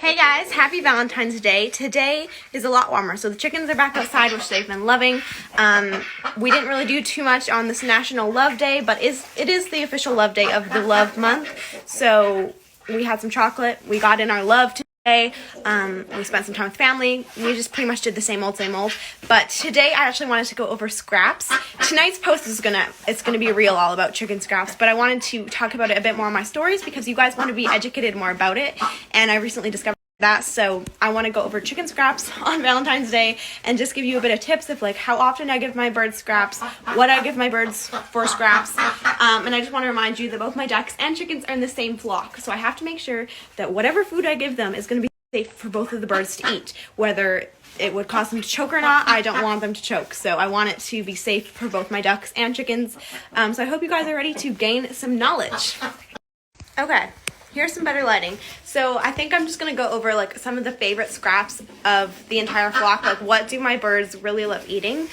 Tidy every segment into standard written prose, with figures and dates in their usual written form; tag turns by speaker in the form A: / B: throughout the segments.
A: Hey guys, happy Valentine's Day. Today is a lot warmer, so the chickens are back outside, which they've been loving. We didn't really do too much on this National Love Day, but it is the official love day of the love month. So we had some chocolate, we got in our love today, we spent some time with family. We just pretty much did the same old. But today I actually wanted to go over scraps. Tonight's post is gonna be real all about chicken scraps, but I wanted to talk about it a bit more in my stories because you guys want to be educated more about it, and I recently discovered that, so I want to go over chicken scraps on Valentine's Day and just give you a bit of tips of like how often I give my birds scraps, what I give my birds for scraps, and I just want to remind you that both my ducks and chickens are in the same flock, so I have to make sure that whatever food I give them is going to be safe for both of the birds to eat. Whether it would cause them to choke or not, I don't want them to choke, so I want it to be safe for both my ducks and chickens. So I hope you guys are ready to gain some knowledge. Okay. Here's some better lighting. So I think I'm just going to go over like some of the favorite scraps of the entire flock. Like what do my birds really love eating?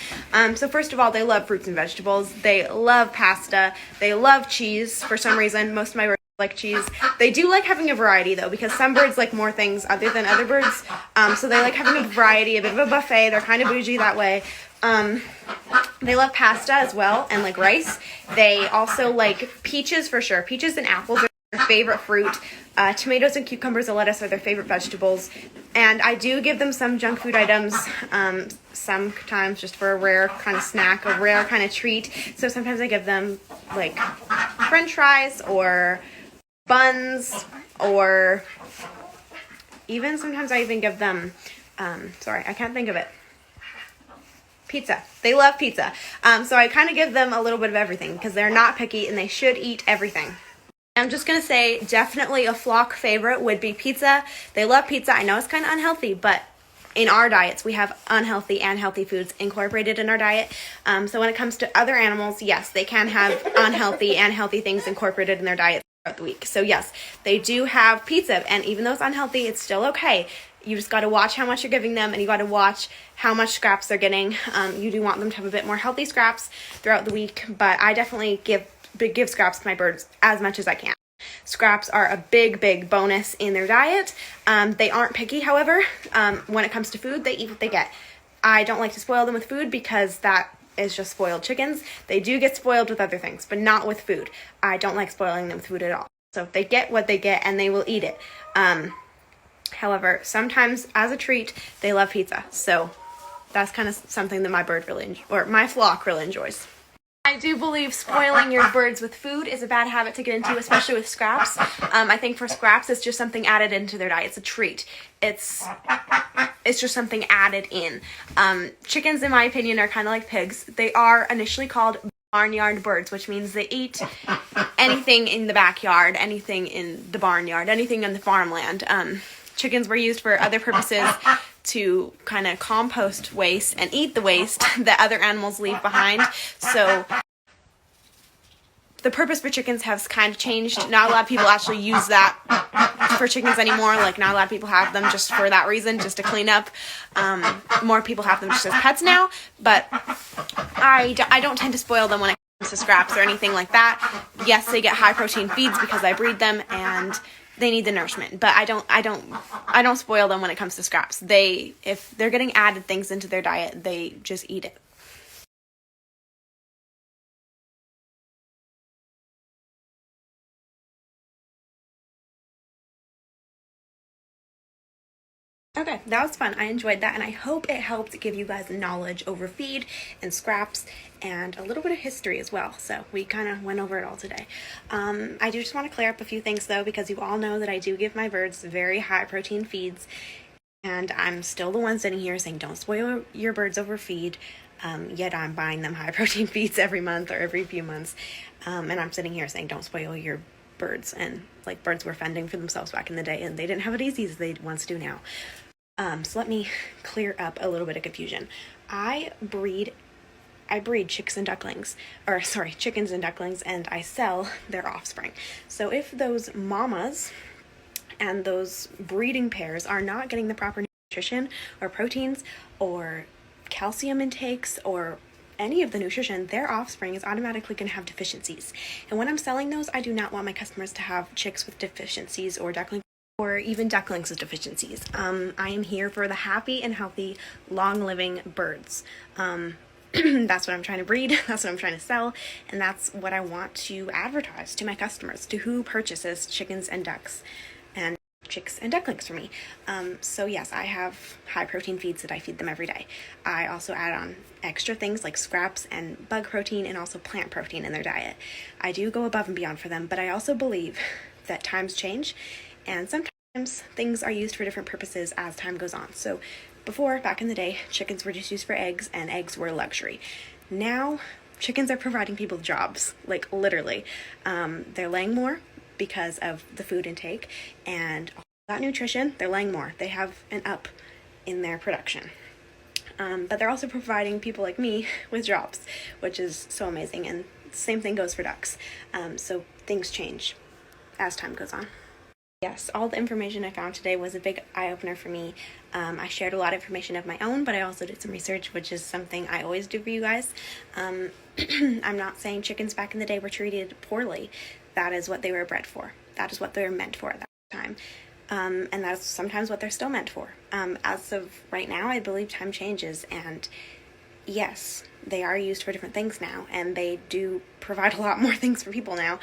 A: So first of all, they love fruits and vegetables. They love pasta. They love cheese for some reason. Most of my birds like cheese. They do like having a variety though, because some birds like more things other than other birds. So they like having a variety, a bit of a buffet. They're kind of bougie that way. They love pasta as well and like rice. They also like peaches for sure. Peaches and apples are their favorite fruit. Tomatoes and cucumbers and lettuce are their favorite vegetables. And I do give them some junk food items, sometimes just for a rare kind of snack, a rare kind of treat. So sometimes I give them like French fries or buns, or even sometimes I even give them, sorry, I can't think of it. Pizza. They love pizza. So I kind of give them a little bit of everything because they're not picky and they should eat everything. I'm just going to say definitely a flock favorite would be pizza. They love pizza. I know it's kind of unhealthy, but in our diets, we have unhealthy and healthy foods incorporated in our diet. So when it comes to other animals, yes, they can have unhealthy and healthy things incorporated in their diet throughout the week. So yes, they do have pizza, and even though it's unhealthy, it's still okay. You just got to watch how much you're giving them, and you got to watch how much scraps they're getting. You do want them to have a bit more healthy scraps throughout the week, but I definitely give scraps to my birds as much as I can. Scraps are a big bonus in their diet. They aren't picky, however. When it comes to food, they eat what they get. I don't like to spoil them with food because that is just spoiled chickens. They do get spoiled with other things, but not with food. I don't like spoiling them with food at all. So they get what they get and they will eat it. However, sometimes as a treat, they love pizza. So that's kind of something that my my flock really enjoys. I do believe spoiling your birds with food is a bad habit to get into, especially with scraps. I think for scraps, it's just something added into their diet. It's a treat. It's just something added in. Chickens, in my opinion, are kind of like pigs. They are initially called barnyard birds, which means they eat anything in the backyard, anything in the barnyard, anything in the farmland. Chickens were used for other purposes, to kind of compost waste and eat the waste that other animals leave behind. So the purpose for chickens has kind of changed. Not a lot of people actually use that for chickens anymore. Like not a lot of people have them just for that reason, just to clean up. More people have them just as pets now, but I don't tend to spoil them when it comes to scraps or anything like that. Yes, they get high protein feeds because I breed them and they need the nourishment, but I don't spoil them when it comes to scraps. If they're getting added things into their diet, they just eat it. Okay, that was fun. I enjoyed that, and I hope it helped give you guys knowledge over feed and scraps and a little bit of history as well. So we kind of went over it all today. I do just want to clear up a few things though, because you all know that I do give my birds very high protein feeds, and I'm still the one sitting here saying don't spoil your birds over feed. Yet I'm buying them high protein feeds every month or every few months, and I'm sitting here saying don't spoil your birds. And like birds were fending for themselves back in the day, and they didn't have it easy as they once do now. So let me clear up a little bit of confusion. I breed chickens and ducklings, and I sell their offspring. So if those mamas and those breeding pairs are not getting the proper nutrition or proteins or calcium intakes or any of the nutrition, their offspring is automatically going to have deficiencies. And when I'm selling those, I do not want my customers to have chicks with deficiencies or ducklings or even ducklings with deficiencies. I am here for the happy and healthy, long-living birds. That's what I'm trying to breed, that's what I'm trying to sell, and that's what I want to advertise to my customers, to who purchases chickens and ducks and chicks and ducklings for me. So yes, I have high protein feeds that I feed them every day. I also add on extra things like scraps and bug protein and also plant protein in their diet. I do go above and beyond for them, but I also believe that times change, and sometimes things are used for different purposes as time goes on. So before, back in the day, chickens were just used for eggs, and eggs were a luxury. Now, chickens are providing people jobs, like literally. They're laying more because of the food intake, and all that nutrition, they're laying more. They have an up in their production. But they're also providing people like me with jobs, which is so amazing, and the same thing goes for ducks. So things change as time goes on. Yes, all the information I found today was a big eye-opener for me. I shared a lot of information of my own, but I also did some research, which is something I always do for you guys. I'm not saying chickens back in the day were treated poorly. That is what they were bred for. That is what they were meant for at that time. And that's sometimes what they're still meant for. As of right now, I believe time changes, and yes, they are used for different things now, and they do provide a lot more things for people now.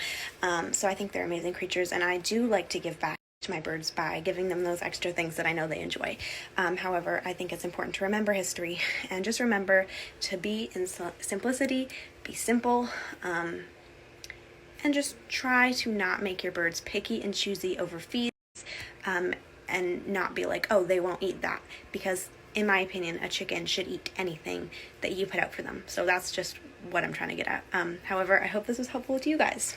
A: So I think they're amazing creatures, and I do like to give back to my birds by giving them those extra things that I know they enjoy. However, I think it's important to remember history, and just remember to be in simplicity, be simple, and just try to not make your birds picky and choosy over feeds, and not be like, oh, they won't eat that, because in my opinion, a chicken should eat anything that you put out for them. So that's just what I'm trying to get at. However, I hope this was helpful to you guys.